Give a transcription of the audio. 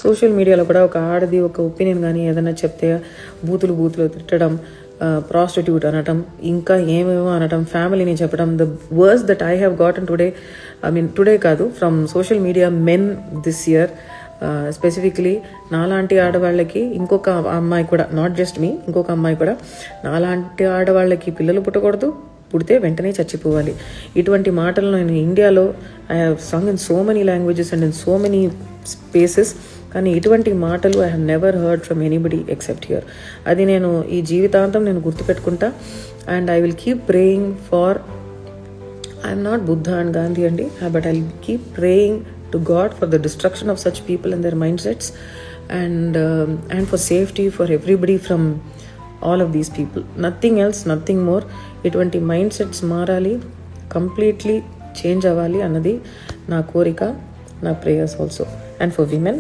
Social మీడియాలో కూడా ఒక ఆడది ఒక ఒపీనియన్ కానీ ఏదైనా చెప్తే బూతులు తిట్టడం, ప్రాస్టిట్యూట్ అనటం, ఇంకా ఏమేమో అనటం, ఫ్యామిలీని చెప్పడం. The worse that I have gotten today కాదు, from social media men this year specifically. నాలాంటి ఆడవాళ్ళకి ఇంకొక అమ్మాయి కూడా, నాట్ జస్ట్ మీ, ఇంకొక అమ్మాయి కూడా, నాలాంటి ఆడవాళ్ళకి పిల్లలు పుట్టకూడదు, పుడితే వెంటనే చచ్చిపోవాలి. ఇటువంటి మాటలు నేను ఇండియాలో I have sung in so many languages and in so many spaces, కానీ ఇటువంటి మాటలు I have never heard from anybody except here. అది నేను ఈ జీవితాంతం నేను గుర్తుపెట్టుకుంటా. And I will keep praying for, I'm not Buddha and Gandhi అండి, but I will keep praying to God for the destruction of such people and their mindsets, and for safety for everybody from all of these people. Nothing else, nothing more. ఇటువంటి mind sets మారాలి, completely change అవ్వాలి అన్నది నా కోరిక, నా prayers also. And for women